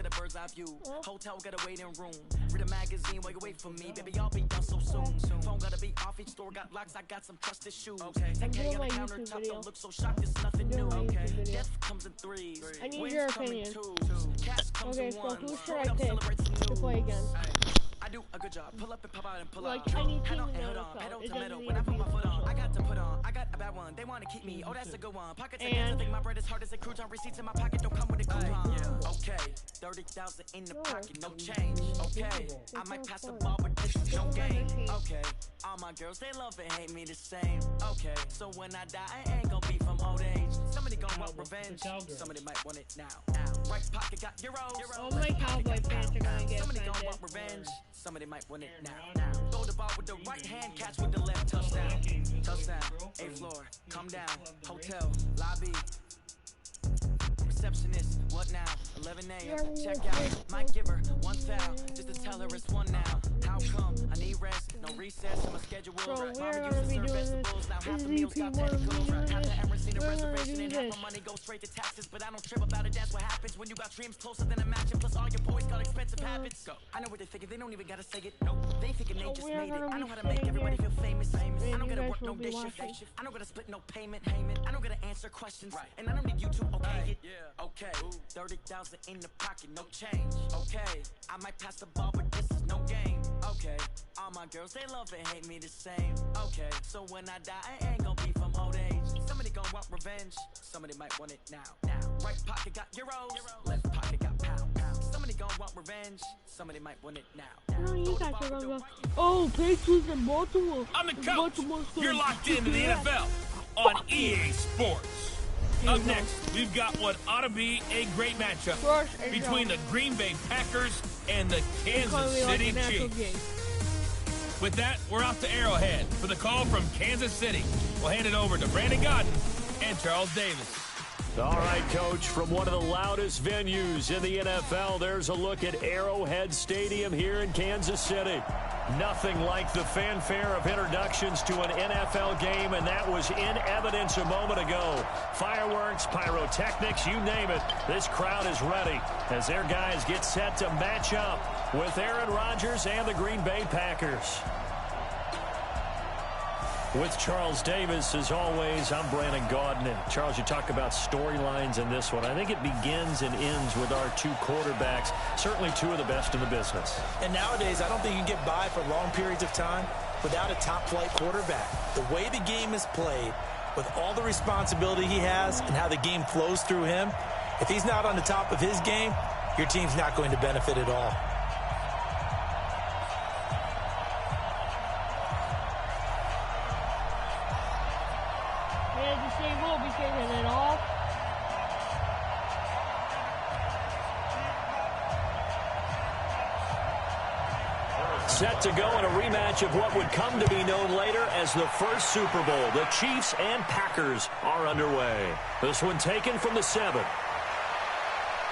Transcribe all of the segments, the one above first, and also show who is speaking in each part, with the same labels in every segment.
Speaker 1: get a bird's eye view. Hotel got a waiting room. Read a magazine while you wait for me. Baby, I'll be done so soon. Phone gotta be off, each store got locks. I got some trusted shoes. Okay, 10K on the countertop, don't look so shocked. It's nothing new. Okay, death comes in threes.
Speaker 2: I need your opinion. Okay, so who should I pick to play against?
Speaker 1: I do a good job. Pull up and pop out and pull
Speaker 2: like
Speaker 1: out.
Speaker 2: any team
Speaker 1: Pedal
Speaker 2: in the
Speaker 1: and hood on.
Speaker 2: NFL.
Speaker 1: Pedal
Speaker 2: It
Speaker 1: to
Speaker 2: doesn't
Speaker 1: metal.
Speaker 2: need
Speaker 1: When I
Speaker 2: to
Speaker 1: put
Speaker 2: be
Speaker 1: my foot on,
Speaker 2: official.
Speaker 1: I got to put on. I got a bad one. They want to keep me. Oh, that's a good one. Pockets against. I think my bread is hard as a crouton. Receipts in my pocket don't come with a coupon. Okay, 30,000 in the pocket, no change. Okay, I might pass the ball, but this is no game. Okay, all my girls they love and hate me the same. Okay, so when I die, I ain't gonna be from old age. Somebody gonna want revenge. Somebody might want it now. Right pocket got euros.
Speaker 2: All my Cowboy fans are gonna get
Speaker 1: Somebody gonna want
Speaker 2: offended.
Speaker 1: revenge. Somebody might win it now. Throw the ball with the right hand, catch with the left. Touchdown. Touchdown. 8th floor. Come down. Hotel. Lobby. Receptionist. What now? 11 a.m. Check out. Might give her one foul just to tell her it's one now. How come? I need rest. No recess in my schedule.
Speaker 2: So
Speaker 1: Mama
Speaker 2: we're
Speaker 1: used
Speaker 2: gonna
Speaker 1: to
Speaker 2: be
Speaker 1: serve
Speaker 2: doing
Speaker 1: vegetables. Now half the meals got tentacles. Half the ever seen a reservation and half my money goes straight to taxes. But I don't trip about it. That's what happens when you got dreams closer than a match. And plus all your boys got expensive habits. Go. I know what they're thinking. They don't even gotta say it. Nope. They thinking they just made it. I know how to make everybody feel famous. I don't gotta work no day shift. I don't gotta split no payment. I don't gotta answer questions. And I don't need you to okay it. Okay. 30,000 in the pocket, no change. Okay. I might pass the ball, but this is no game. Okay. All my girls, they love and hate me the same. Okay. So when I die, I ain't gonna be from old age. Somebody gonna want revenge. Somebody might want it now. Right pocket got euros. Left pocket got pound. Somebody gonna want revenge. Somebody might want it now.
Speaker 2: No, you guys are gonna go. Oh, Patriots and Baltimore.
Speaker 3: I'm the coach. You're locked into the NFL on EA Sports. Up next, we've got what ought to be a great matchup between the Green Bay Packers and the Kansas City Chiefs. With that, we're off to Arrowhead for the call from Kansas City. We'll hand it over to Brandon Godden and Charles Davis.
Speaker 4: All right, Coach, from one of the loudest venues in the NFL, there's a look at Arrowhead Stadium here in Kansas City. Nothing like the fanfare of introductions to an NFL game, and that was in evidence a moment ago. Fireworks, pyrotechnics, you name it. This crowd is ready as their guys get set to match up with Aaron Rodgers and the Green Bay Packers. With Charles Davis, as always, I'm Brandon Gaudin. And Charles, you talk about storylines in this one. I think it begins and ends with our two quarterbacks, certainly two of the best in the business.
Speaker 5: And nowadays, I don't think you can get by for long periods of time without a top-flight quarterback. The way the game is played, with all the responsibility he has and how the game flows through him, if he's not on the top of his game, your team's not going to benefit at all.
Speaker 4: Set to go in a rematch of what would come to be known later as the first Super Bowl. The Chiefs and Packers are underway. This one taken from the 7.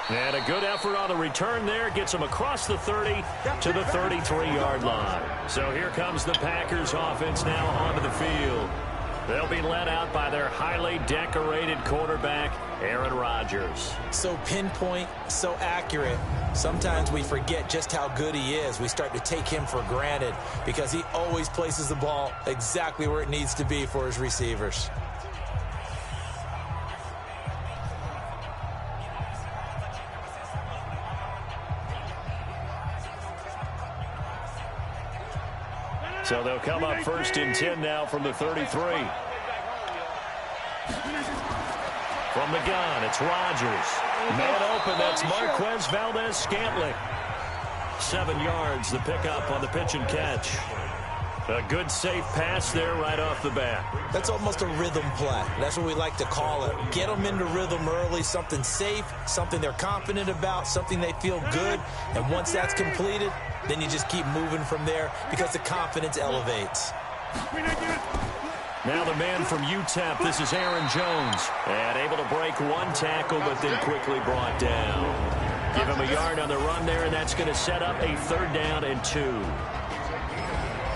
Speaker 4: And a good effort on the return there. Gets them across the 30 to the 33-yard line. So here comes the Packers offense now onto the field. They'll be led out by their highly decorated quarterback, Aaron Rodgers.
Speaker 5: So pinpoint, so accurate. Sometimes we forget just how good he is. We start to take him for granted because he always places the ball exactly where it needs to be for his receivers.
Speaker 4: So they'll come up first and 10 now from the 33. From the gun, it's Rodgers. Man open, that's Marquez Valdez-Scantling. 7 yards, the pickup on the pitch and catch. A good safe pass there right off the bat.
Speaker 5: That's almost a rhythm play. That's what we like to call it. Get them into rhythm early, something safe, something they're confident about, something they feel good. And once that's completed, then you just keep moving from there because the confidence elevates.
Speaker 4: Now the man from UTEP, this is Aaron Jones. And able to break one tackle, but then quickly brought down. Give him a yard on the run there, and that's going to set up a 3rd down and 2.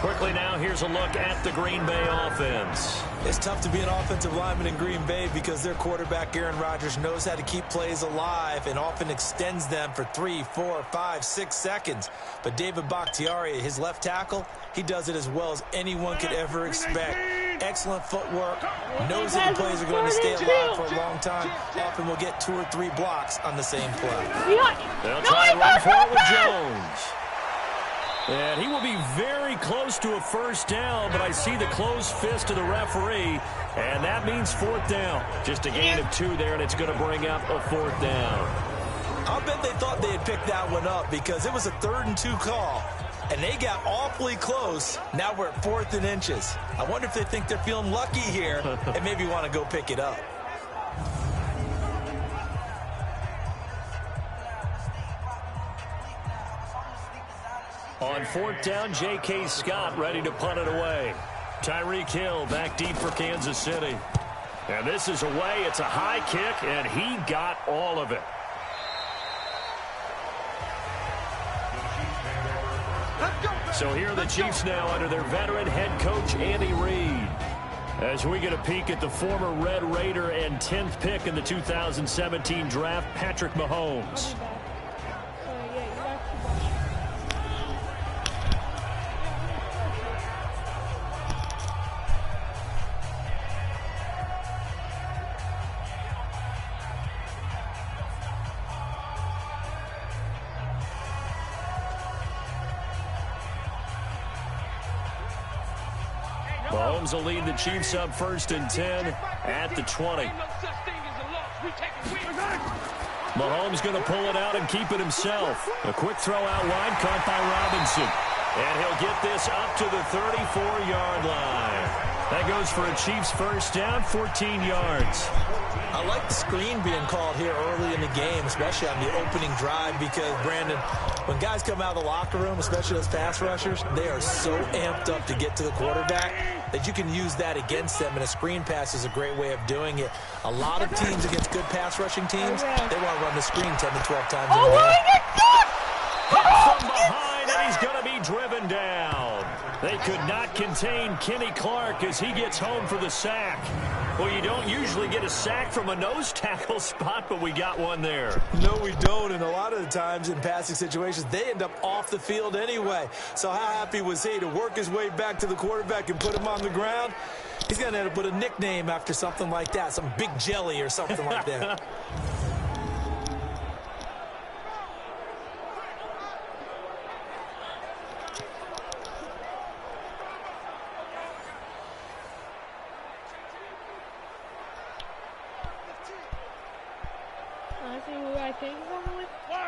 Speaker 4: Quickly now, here's a look at the Green Bay offense.
Speaker 5: It's tough to be an offensive lineman in Green Bay because their quarterback, Aaron Rodgers, knows how to keep plays alive and often extends them for 3, 4, 5, 6 seconds. But David Bakhtiari, his left tackle, he does it as well as anyone could ever expect. Excellent footwork, knows that the plays are going to stay alive for a long time. Often will get 2 or 3 blocks on the same play.
Speaker 4: They'll try and run for it with Jones. And he will be very close to a first down, but I see the closed fist of the referee, and that means 4th down. Just a gain of 2 there, and it's going to bring up a 4th down.
Speaker 5: I'll bet they thought they had picked that one up because it was a 3rd and 2 call, and they got awfully close. Now we're at 4th and inches. I wonder if they think they're feeling lucky here and maybe want to go pick it up.
Speaker 4: On 4th down, J.K. Scott ready to punt it away. Tyreek Hill back deep for Kansas City. And this is away. It's a high kick, and he got all of it. So here are the Chiefs now under their veteran head coach, Andy Reid. As we get a peek at the former Red Raider and 10th pick in the 2017 draft, Patrick Mahomes. Mahomes will lead the Chiefs up 1st and 10 at the 20. Mahomes going to pull it out and keep it himself. A quick throw out wide, caught by Robinson. And he'll get this up to the 34-yard line. That goes for a Chiefs first down, 14 yards.
Speaker 5: I like the screen being called here early in the game, especially on the opening drive, because, Brandon, when guys come out of the locker room, especially those pass rushers, they are so amped up to get to the quarterback that you can use that against them, and a screen pass is a great way of doing it. A lot of teams against good pass rushing teams, they want to run the screen 10 to 12 times in a game.
Speaker 4: From behind, and he's going to be driven down. They could not contain Kenny Clark as he gets home for the sack. Well, you don't usually get a sack from a nose tackle spot, but we got one there.
Speaker 5: No, we don't, and a lot of the times in passing situations, they end up off the field anyway. So how happy was he to work his way back to the quarterback and put him on the ground? He's going to end up with a nickname after something like that, some Big Jelly or something like that.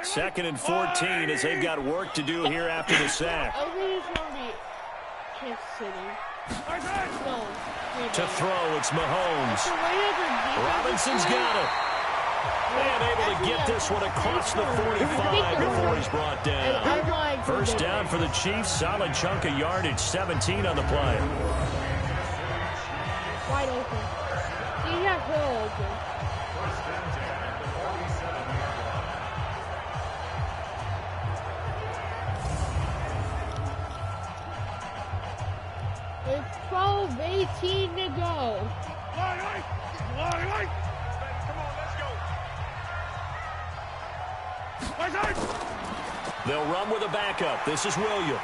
Speaker 4: Second and 14 as they've got work to do here after the sack.
Speaker 2: I think it's going to be Kansas City.
Speaker 4: To throw, it's Mahomes. Robinson's got it. And able to get this one across the 45 before he's brought down. First down for the Chiefs. Solid chunk of yardage, 17 on the play.
Speaker 2: Wide open. See, you have Hill open. It's 12:18 to go.
Speaker 4: They'll run with a backup. This is Williams.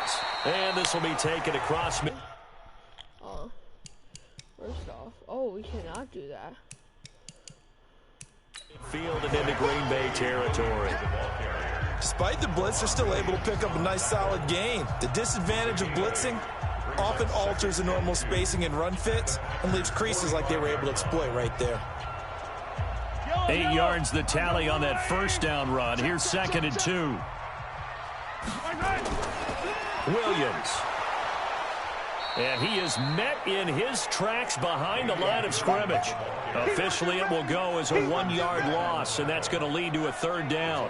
Speaker 4: And this will be taken across.
Speaker 2: First off, we cannot do that.
Speaker 4: Field and into Green Bay territory.
Speaker 5: Despite the blitz, they're still able to pick up a nice solid gain. The disadvantage of blitzing often alters the normal spacing and run fits and leaves creases like they were able to exploit right there.
Speaker 4: 8 yards the tally on that first down run. Here's 2nd and 2. Williams. And he is met in his tracks behind the line of scrimmage. Officially, it will go as a 1-yard loss, and that's going to lead to a 3rd down.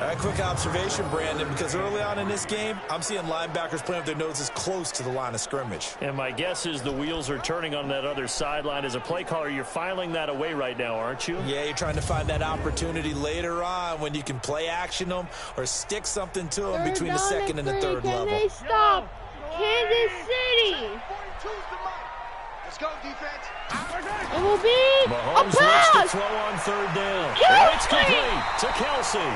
Speaker 5: A quick observation, Brandon, because early on in this game, I'm seeing linebackers playing with their noses close to the line of scrimmage.
Speaker 4: And my guess is the wheels are turning on that other sideline. As a play caller, you're filing that away right now, aren't you?
Speaker 5: Yeah, you're trying to find that opportunity later on when you can play action them or stick something to them between the 2nd and the 3rd level.
Speaker 2: Can they stop Kansas City.
Speaker 6: Let's go, defense.
Speaker 2: It will be
Speaker 4: Mahomes
Speaker 2: a
Speaker 4: looks to
Speaker 2: pass.
Speaker 4: throw on third down.
Speaker 2: Kelsey!
Speaker 4: And it's complete to Kelsey.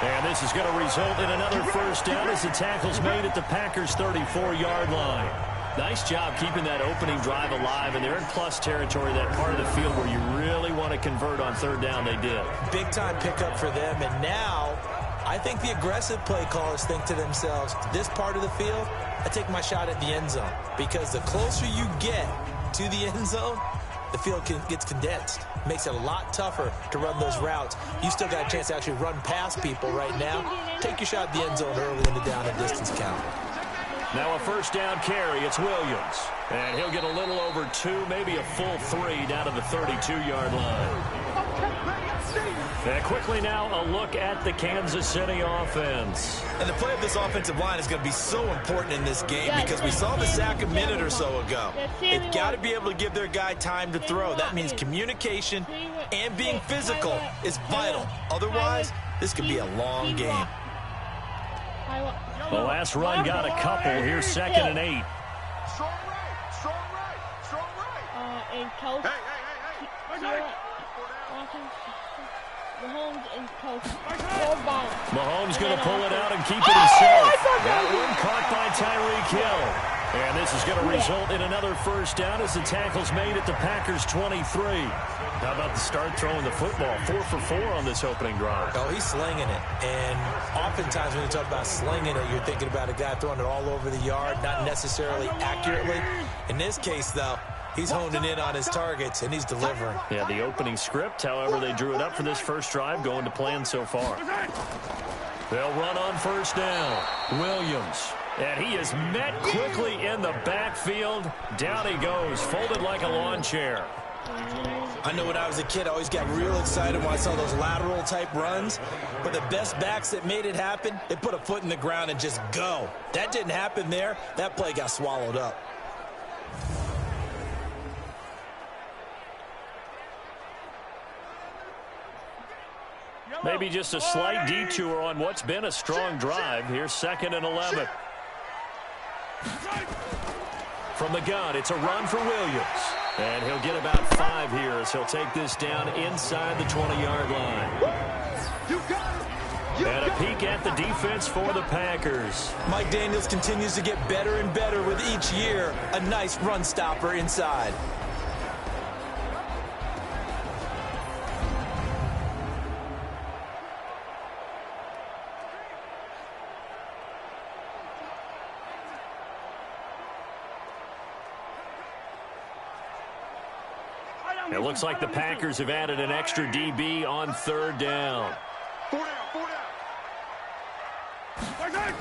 Speaker 4: And this is going to result in another first down as the tackle's made at the Packers' 34-yard line. Nice job keeping that opening drive alive, and they're in plus territory, that part of the field where you really want to convert on third down. They did.
Speaker 5: Big-time pickup for them, and now I think the aggressive play callers think to themselves, this part of the field, I take my shot at the end zone, because the closer you get to the end zone, the field gets condensed. Makes it a lot tougher to run those routes. You still got a chance to actually run past people right now. Take your shot at the end zone early in the down and distance count.
Speaker 4: Now a first down carry. It's Williams. And he'll get a little over 2, maybe a full 3 down to the 32-yard line. And quickly now, a look at the Kansas City offense.
Speaker 7: And the play of this offensive line is going to be so important in this game because we saw the sack a minute or so ago. They've got to be able to give their guy time to throw. That means communication and being physical is vital. Otherwise, this could be a long game.
Speaker 4: The last run got a couple. Here's 2nd and 8.
Speaker 6: Strong right, strong right, strong right.
Speaker 2: And Kelsey.
Speaker 6: Hey.
Speaker 2: Mahomes and Kelsey.
Speaker 4: Mahomes going to pull it out and keep it himself. That one caught by Tyreek Hill. And this is going to result in another first down as the tackle's made at the Packers' 23. How about the start throwing the football? 4 for 4 on this opening drive.
Speaker 5: Oh, he's slinging it. And oftentimes when you talk about slinging it, you're thinking about a guy throwing it all over the yard, not necessarily accurately. In this case, though, he's honing in on his targets, and he's delivering.
Speaker 4: Yeah, the opening script, however, they drew it up for this first drive, going to plan so far. They'll run on first down. Williams. And he is met quickly in the backfield. Down he goes, folded like a lawn chair.
Speaker 5: I know when I was a kid, I always got real excited when I saw those lateral-type runs. But the best backs that made it happen, they put a foot in the ground and just go. That didn't happen there. That play got swallowed up.
Speaker 4: Maybe just a slight detour on what's been a strong drive. Here's 2nd and 11. From the gun, it's a run for Williams. And he'll get about 5 here as he'll take this down inside the 20-yard line. And a peek at the defense for the Packers.
Speaker 5: Mike Daniels continues to get better and better with each year. A nice run stopper inside.
Speaker 4: It looks like the Packers have added an extra DB on third down.
Speaker 6: 4 down.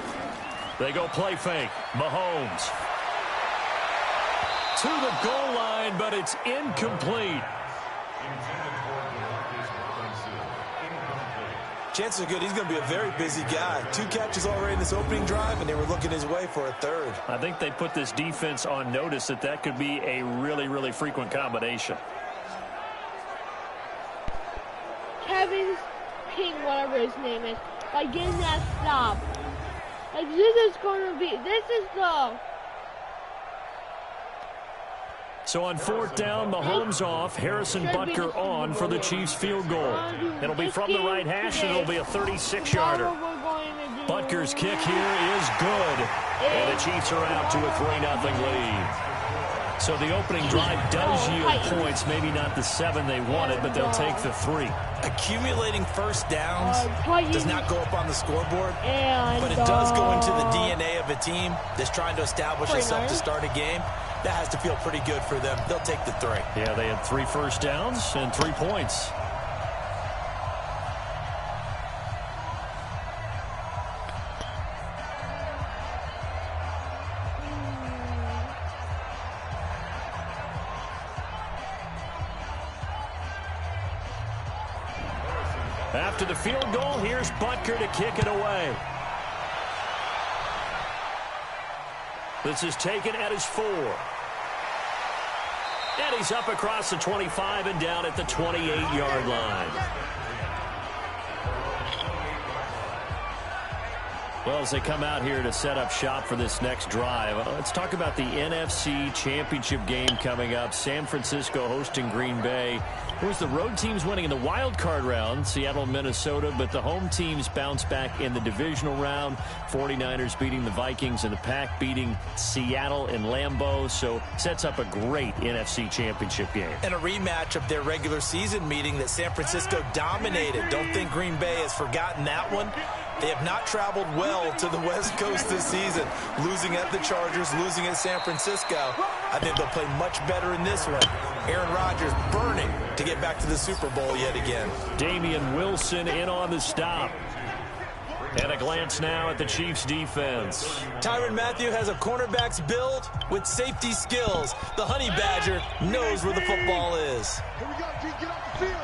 Speaker 4: They go play fake. Mahomes. To the goal line, but it's incomplete.
Speaker 5: Chances are good. He's going to be a very busy guy. 2 catches already in this opening drive, and they were looking his way for a 3rd.
Speaker 4: I think they put this defense on notice that could be a really, really frequent combination.
Speaker 2: Kevin King, whatever his name is, by getting that stop. Like, this is going to be, this is the...
Speaker 4: So on 4th down, Mahomes off, Harrison Butker on for the Chiefs field goal. It'll be from the right hash, and it'll be a 36-yarder. Butker's kick here is good, and the Chiefs are out to a 3-0 lead. So the opening drive does yield points, maybe not the 7 they wanted, but they'll take the 3.
Speaker 5: Accumulating first downs does not go up on the scoreboard, but it does go into the DNA of a team that's trying to establish itself to start a game. That has to feel pretty good for them. They'll take the 3.
Speaker 4: Yeah, they had 3 first downs and 3 points. After the field goal, here's Butker to kick it away. This is taken at his 4. And he's up across the 25 and down at the 28-yard line. Well, as they come out here to set up shop for this next drive, let's talk about the NFC Championship game coming up. San Francisco hosting Green Bay. It was the road teams winning in the wild card round, Seattle and Minnesota, but the home teams bounce back in the divisional round. 49ers beating the Vikings and the Pack beating Seattle and Lambeau, so sets up a great NFC Championship game.
Speaker 7: And a rematch of their regular season meeting that San Francisco dominated. Don't think Green Bay has forgotten that one. They have not traveled well to the West Coast this season, losing at the Chargers, losing at San Francisco. I think they'll play much better in this one. Aaron Rodgers burning to get back to the Super Bowl yet again.
Speaker 4: Damian Wilson in on the stop. And a glance now at the Chiefs' defense.
Speaker 7: Tyrann Mathieu has a cornerback's build with safety skills. The Honey Badger knows where the football is.
Speaker 6: Here we go, G. Get off the field.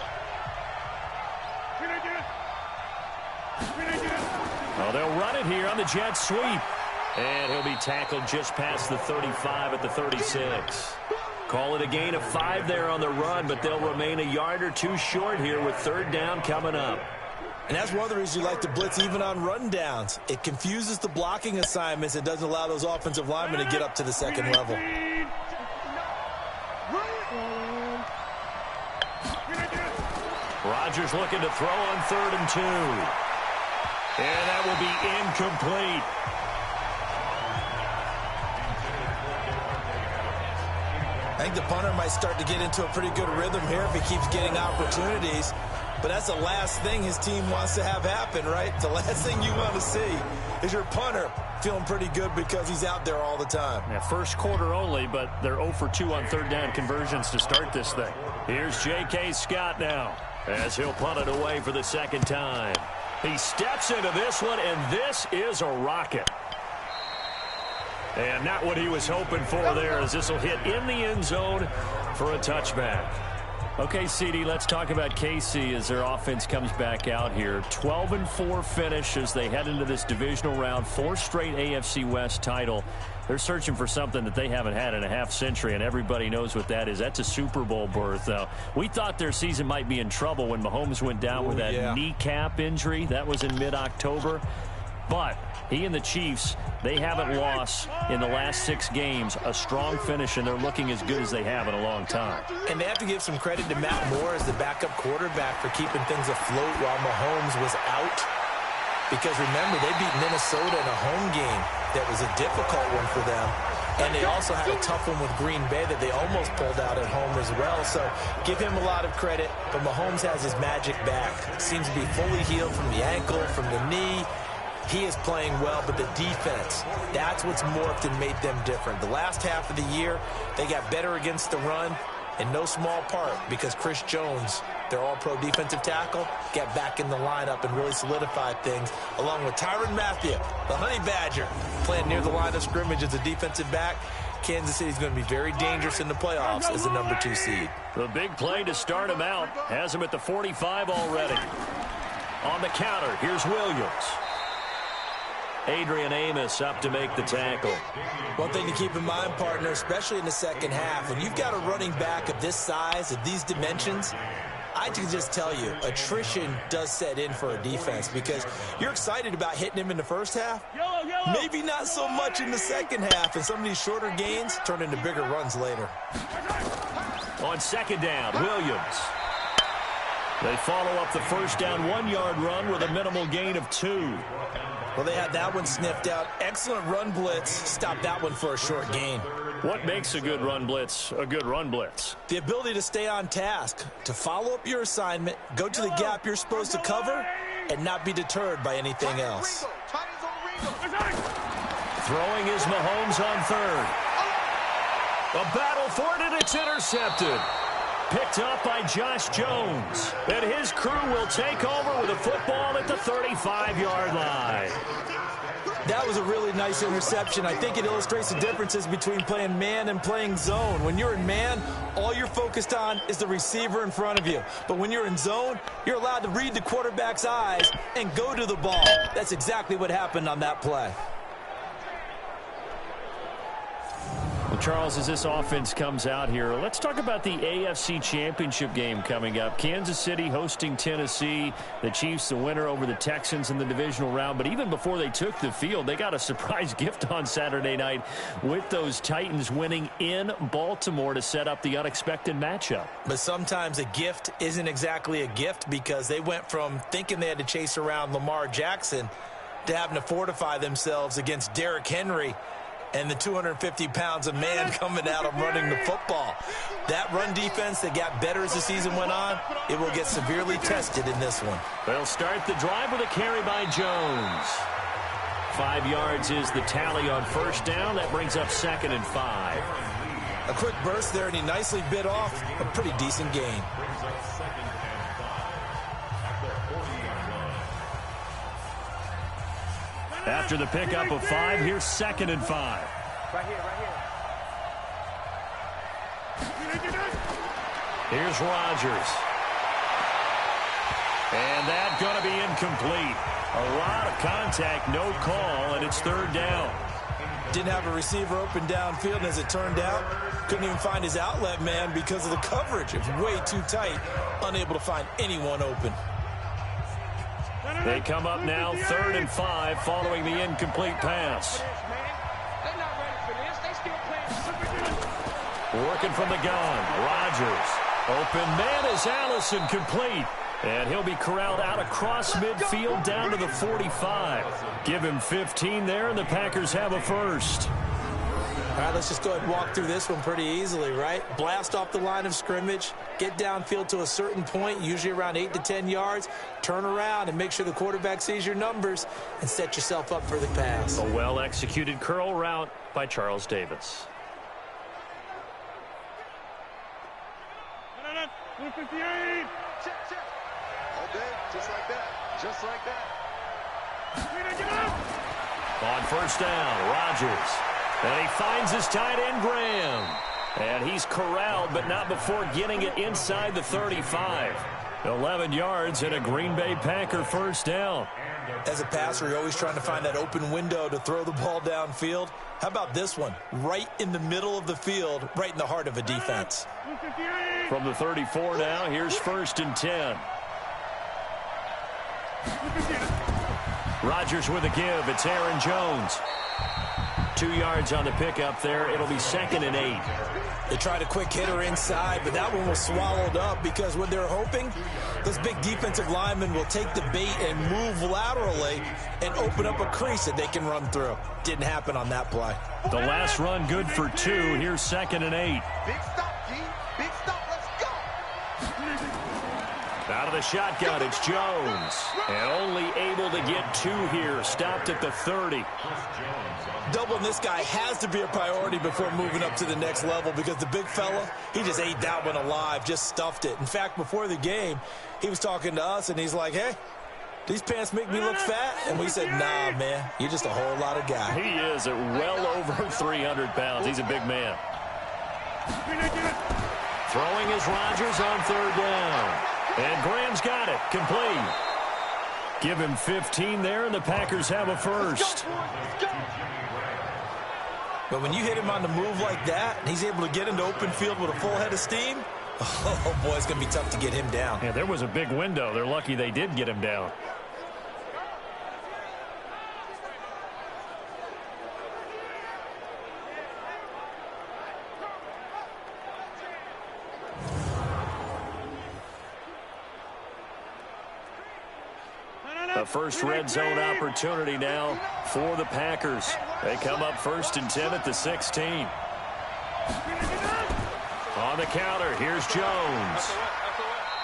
Speaker 4: Oh, they'll run it here on the jet sweep. And he'll be tackled just past the 35 at the 36. Call it a gain of 5 there on the run, but they'll remain a yard or two short here with third down coming up.
Speaker 7: And that's one of the reasons you like to blitz even on rundowns. It confuses the blocking assignments. It doesn't allow those offensive linemen to get up to the second level.
Speaker 4: Rodgers looking to throw on 3rd and 2. And that will be incomplete.
Speaker 7: I think the punter might start to get into a pretty good rhythm here if he keeps getting opportunities. But that's the last thing his team wants to have happen, right? The last thing you want to see is your punter feeling pretty good because he's out there all the time.
Speaker 4: Yeah, first quarter only, but they're 0 for 2 on third down conversions to start this thing. Here's J.K. Scott now as he'll punt it away for the second time. He steps into this one, and this is a rocket. And not what he was hoping for there, as this will hit in the end zone for a touchback. Okay, CD, let's talk about KC as their offense comes back out here. 12-4 finish as they head into this divisional round. 4 straight AFC West title. They're searching for something that they haven't had in a half-century, and everybody knows what that is. That's a Super Bowl berth. We thought their season might be in trouble when Mahomes went down with that kneecap injury. That was in mid-October. But he and the Chiefs, they haven't lost in the last 6 games. A strong finish, and they're looking as good as they have in a long time.
Speaker 7: And they have to give some credit to Matt Moore as the backup quarterback for keeping things afloat while Mahomes was out. Because remember, they beat Minnesota in a home game that was a difficult one for them. And they also had a tough one with Green Bay that they almost pulled out at home as well. So give him a lot of credit. But Mahomes has his magic back. Seems to be fully healed from the ankle, from the knee. He is playing well, but the defense, that's what's morphed and made them different. The last half of the year, they got better against the run, in no small part because Chris Jones, their all-pro defensive tackle, got back in the lineup and really solidified things, along with Tyrann Mathieu, the Honey Badger, playing near the line of scrimmage as a defensive back. Kansas City is going to be very dangerous in the playoffs as the number 2 seed.
Speaker 4: The big play to start him out has him at the 45 already. On the counter, here's Williams. Adrian Amos up to make the tackle.
Speaker 7: One thing to keep in mind, partner, especially in the second half, when you've got a running back of this size, of these dimensions, I can just tell you, attrition does set in for a defense because you're excited about hitting him in the first half. Maybe not so much in the second half, and some of these shorter gains turn into bigger runs later.
Speaker 4: On second down, Williams. They follow up the first down 1-yard run with a minimal gain of 2.
Speaker 7: Well, they had that one sniffed out. Excellent run blitz. Stop that one for a short gain.
Speaker 4: What makes a good run blitz a good run blitz?
Speaker 7: The ability to stay on task, to follow up your assignment, go to the gap you're supposed to cover, and not be deterred by anything else.
Speaker 4: Throwing is Mahomes on 3rd. A battle for it, and it's intercepted. Picked up by Josh Jones. And his crew will take over with a football at the 35-yard line.
Speaker 7: That was a really nice interception. I think it illustrates the differences between playing man and playing zone. When you're in man, all you're focused on is the receiver in front of you. But when you're in zone, you're allowed to read the quarterback's eyes and go to the ball. That's exactly what happened on that play.
Speaker 4: The Charles, as this offense comes out here, let's talk about the AFC Championship game coming up. Kansas City hosting Tennessee. The Chiefs the winner over the Texans in the divisional round. But even before they took the field, they got a surprise gift on Saturday night with those Titans winning in Baltimore to set up the unexpected matchup.
Speaker 5: But sometimes a gift isn't exactly a gift, because they went from thinking they had to chase around Lamar Jackson to having to fortify themselves against Derrick Henry and the 250 pounds of man coming out of running the football. That run defense that got better as the season went on, it will get severely tested in this one.
Speaker 4: They'll start the drive with a carry by Jones. 5 yards is the tally on first down. That brings up 2nd and 5.
Speaker 5: A quick burst there, and he nicely bit off a pretty decent gain.
Speaker 4: After the pickup of 5, here's 2nd and 5.
Speaker 6: Right here, right here.
Speaker 4: Here's Rodgers. And that's going to be incomplete. A lot of contact, no call, and it's 3rd down.
Speaker 5: Didn't have a receiver open downfield, and as it turned out, couldn't even find his outlet man because of the coverage. It was way too tight, unable to find anyone open.
Speaker 4: They come up now 3rd and 5 following the incomplete pass. Working from the gun, Rodgers. Open man is Allison, complete. And he'll be corralled out across midfield down to the 45. Give him 15 there, and the Packers have a first.
Speaker 5: All right, let's just go ahead and walk through this one pretty easily, right? Blast off the line of scrimmage, get downfield to a certain point, usually around 8 to 10 yards, turn around and make sure the quarterback sees your numbers and set yourself up for the pass.
Speaker 4: A well-executed curl route by Charles Davis.
Speaker 6: 58. Check. All day, just like that. Just like that.
Speaker 4: On first down, Rodgers. And he finds his tight end, Graham. And he's corralled, but not before getting it inside the 35. 11 yards and a Green Bay Packer first down.
Speaker 5: As a passer, you're always trying to find that open window to throw the ball downfield. How about this one? Right in the middle of the field, right in the heart of a defense.
Speaker 4: From the 34 now, here's 1st and 10. Rodgers with a give. It's Aaron Jones. 2 yards on the pickup there. It'll be 2nd and 8.
Speaker 5: They tried a quick hitter inside, but that one was swallowed up because what they're hoping, this big defensive lineman will take the bait and move laterally and open up a crease that they can run through. Didn't happen on that play.
Speaker 4: The last run good for 2. Here's 2nd and 8.
Speaker 6: Big stop, G. Big stop. Let's go.
Speaker 4: Out of the shotgun, it's Jones. And only able to get 2 here. Stopped at the 30.
Speaker 5: Doubling this guy has to be a priority before moving up to the next level, because the big fella, he just ate that one alive, just stuffed it. In fact, before the game, he was talking to us, and he's like, hey, these pants make me look fat? And we said, nah, man, you're just a whole lot of guy.
Speaker 4: He is at well over 300 pounds. He's a big man. Throwing is Rodgers on 3rd down. And Graham's got it, complete. Give him 15 there, and the Packers have a first.
Speaker 5: But when you hit him on the move like that, and he's able to get into open field with a full head of steam, oh, boy, it's going to be tough to get him down.
Speaker 4: Yeah, there was a big window. They're lucky they did get him down. The first red zone opportunity now for the Packers. They come up 1st and 10 at the 16. On the counter, here's Jones.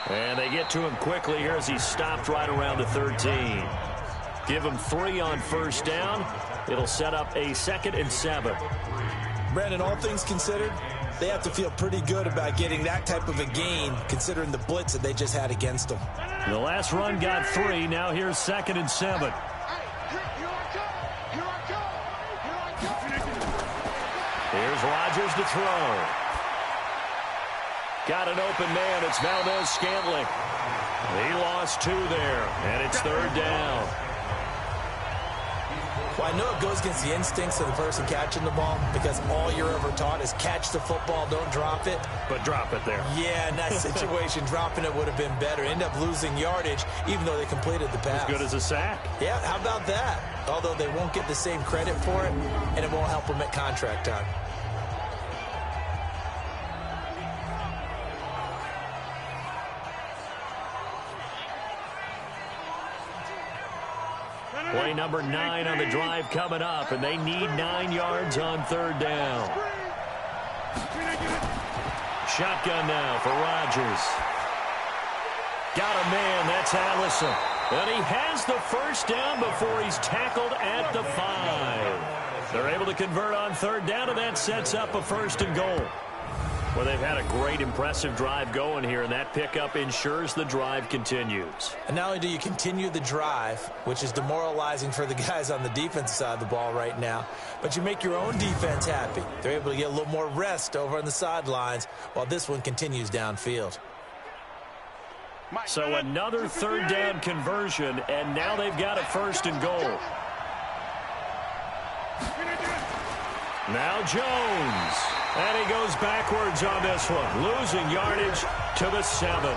Speaker 4: And they get to him quickly here as he stopped right around the 13. Give him 3 on first down. It'll set up a 2nd and 7.
Speaker 5: Brandon, all things considered, they have to feel pretty good about getting that type of a gain, considering the blitz that they just had against them.
Speaker 4: The last run got 3. Now here's 2nd and 7. Here's Rodgers to throw. Got an open man. It's Valdez-Scantling. He lost 2 there, and it's 3rd down.
Speaker 5: Well, I know it goes against the instincts of the person catching the ball because all you're ever taught is catch the football, don't drop it.
Speaker 4: But drop it there.
Speaker 5: Yeah, in that situation, dropping it would have been better. End up losing yardage, even though they completed the pass.
Speaker 4: As good as a sack.
Speaker 5: Yeah, how about that? Although they won't get the same credit for it, and it won't help them at contract time.
Speaker 4: Play number 9 on the drive coming up, and they need 9 yards on 3rd down. Shotgun now for Rodgers. Got a man, that's Allison. And he has the 1st down before he's tackled at the 5. They're able to convert on 3rd down, and that sets up a 1st and goal. Well, they've had a great, impressive drive going here, and that pickup ensures the drive continues.
Speaker 5: And not only do you continue the drive, which is demoralizing for the guys on the defensive side of the ball right now, but you make your own defense happy. They're able to get a little more rest over on the sidelines while this one continues downfield.
Speaker 4: So another 3rd down conversion, and now they've got a 1st and goal. Now Jones. And he goes backwards on this one, losing yardage to the 7.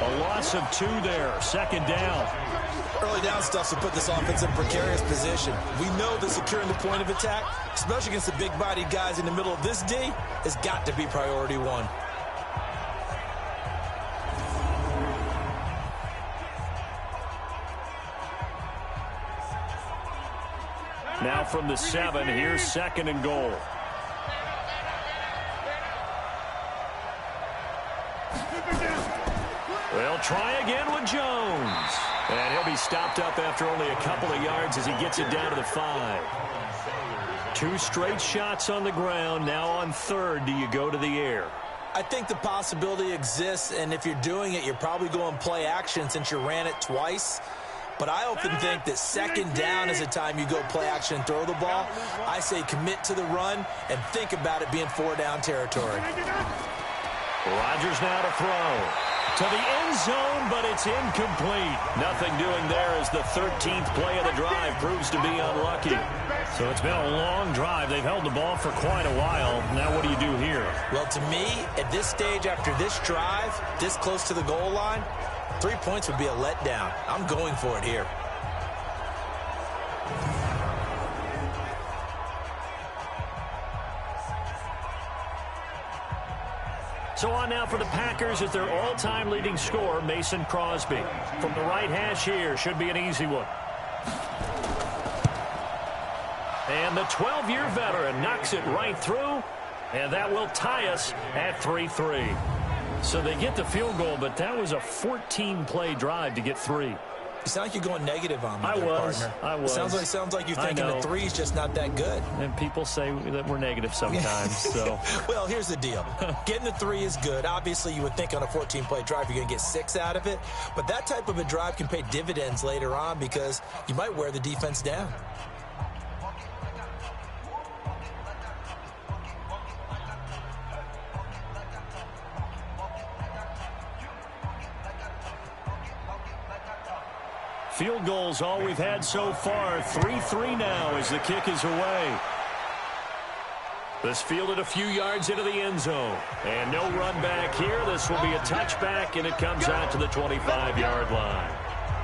Speaker 4: A loss of 2 there, 2nd down.
Speaker 5: Early down stuff will put this offense in a precarious position. We know that securing the point of attack, especially against the big-bodied guys in the middle of this D, has got to be priority 1.
Speaker 4: Now from the 7, here's 2nd and goal. They'll try again with Jones. And he'll be stopped up after only a couple of yards as he gets it down to the 5. 2 straight shots on the ground. Now on 3rd, do you go to the air?
Speaker 5: I think the possibility exists, and if you're doing it, you're probably going play action since you ran it twice. But I often think that 2nd down is the time you go play action and throw the ball. I say commit to the run and think about it being 4-down territory.
Speaker 4: Rodgers now to throw. To the end zone, but it's incomplete. Nothing doing there as the 13th play of the drive proves to be unlucky. So it's been a long drive. They've held the ball for quite a while. Now what do you do here?
Speaker 5: Well, to me, at this stage after this drive, this close to the goal line, 3 points would be a letdown. I'm going for it here.
Speaker 4: So on now for the Packers is their all-time leading scorer, Mason Crosby. From the right hash here, should be an easy one. And the 12-year veteran knocks it right through, and that will tie us at 3-3. So they get the field goal, but that was a 14-play drive to get 3.
Speaker 5: You sound like you're going negative on me,
Speaker 4: I was.
Speaker 5: It sounds like you're thinking the 3 is just not that good.
Speaker 4: And people say that we're negative sometimes. So,
Speaker 5: well, here's the deal. Getting the 3 is good. Obviously, you would think on a 14-play drive you're going to get 6 out of it. But that type of a drive can pay dividends later on because you might wear the defense down.
Speaker 4: Field goals all we've had so far. 3-3 now as the kick is away. This fielded a few yards into the end zone. And no run back here. This will be a touchback, and it comes out to the 25-yard line.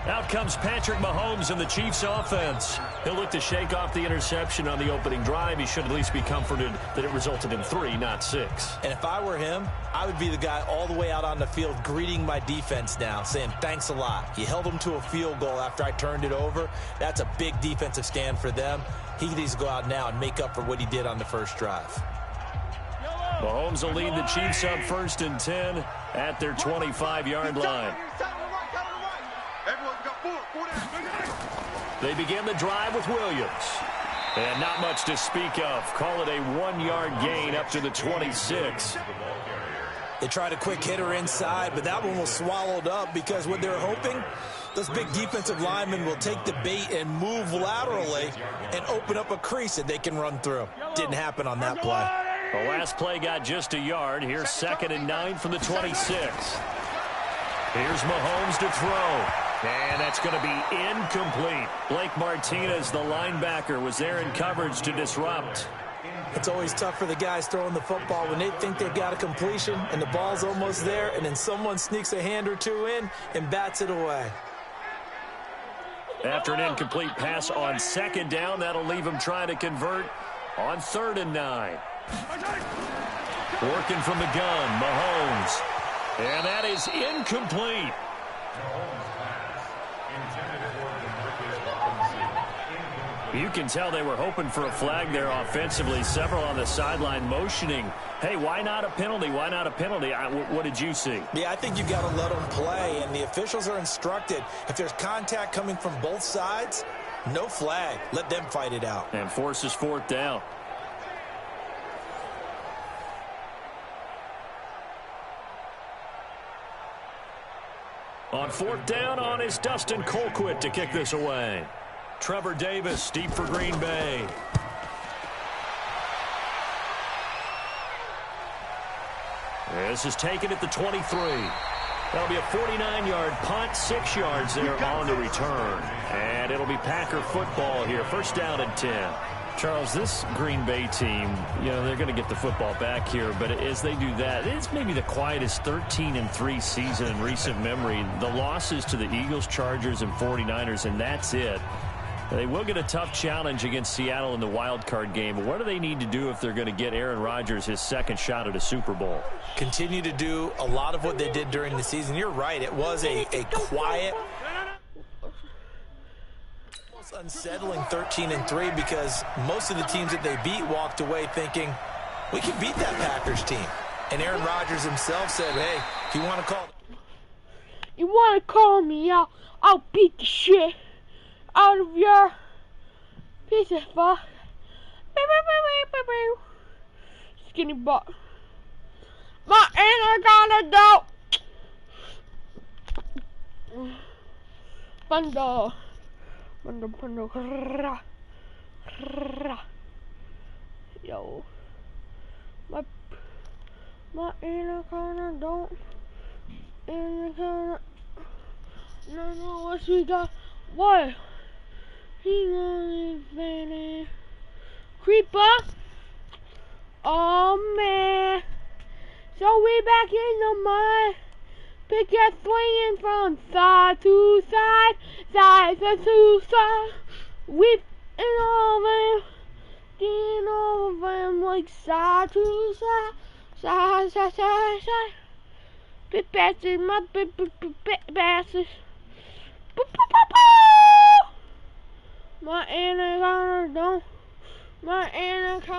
Speaker 4: Out comes Patrick Mahomes and the Chiefs offense. He'll look to shake off the interception on the opening drive. He should at least be comforted that it resulted in 3, not 6.
Speaker 5: And if I were him, I would be the guy all the way out on the field greeting my defense now, saying thanks a lot. You held them to a field goal after I turned it over. That's a big defensive stand for them. He needs to go out now and make up for what he did on the first drive.
Speaker 4: Mahomes will lead the Chiefs up 1st and 10 at their 25-yard line. They begin the drive with Williams. And not much to speak of. Call it a 1-yard gain up to the 26.
Speaker 5: They tried a quick hitter inside, but that one was swallowed up because what they're hoping, those big defensive linemen will take the bait and move laterally and open up a crease that they can run through. Didn't happen on that play.
Speaker 4: The last play got just a yard. Here's 2nd and 9 from the 26. Here's Mahomes to throw. And that's going to be incomplete. Blake Martinez, the linebacker, was there in coverage to disrupt.
Speaker 5: It's always tough for the guys throwing the football when they think they've got a completion and the ball's almost there, and then someone sneaks a hand or two in and bats it away.
Speaker 4: After an incomplete pass on second down, that'll leave him trying to convert on 3rd and 9. Working from the gun, Mahomes. And that is incomplete. You can tell they were hoping for a flag there offensively. Several on the sideline motioning, hey, why not a penalty? Why not a penalty? What did you see?
Speaker 5: Yeah, I think you got to let them play, and the officials are instructed. If there's contact coming from both sides, no flag. Let them fight it out.
Speaker 4: And forces 4th down. On 4th down is Dustin Colquitt to kick this away. Trevor Davis, deep for Green Bay. This is taken at the 23. That'll be a 49-yard punt, 6 yards there on the return. And it'll be Packer football here, 1st down and 10. Charles, this Green Bay team, they're going to get the football back here, but as they do that, it's maybe the quietest 13-3 season in recent memory. The losses to the Eagles, Chargers, and 49ers, and that's it. They will get a tough challenge against Seattle in the wild card game. What do they need to do if they're going to get Aaron Rodgers his 2nd shot at a Super Bowl?
Speaker 5: Continue to do a lot of what they did during the season. You're right. It was a quiet, unsettling 13-3 because most of the teams that they beat walked away thinking, we can beat that Packers team. And Aaron Rodgers himself said, hey, if you want to
Speaker 2: call me out, I'll beat the shit out of your piece of fuck. Skinny butt. My anaconda dope. Bundle. Yo. My anaconda don't. Anaconda. No, what she got? What? He gonna finish. Creeper. Oh man. So we back in the mud. Pick up swinging from side to side, side to side. Whip and over, getting over him like side to side, side, side, side, side. Bit bastards, my bit bastards. My anaconda don't. My anaconda.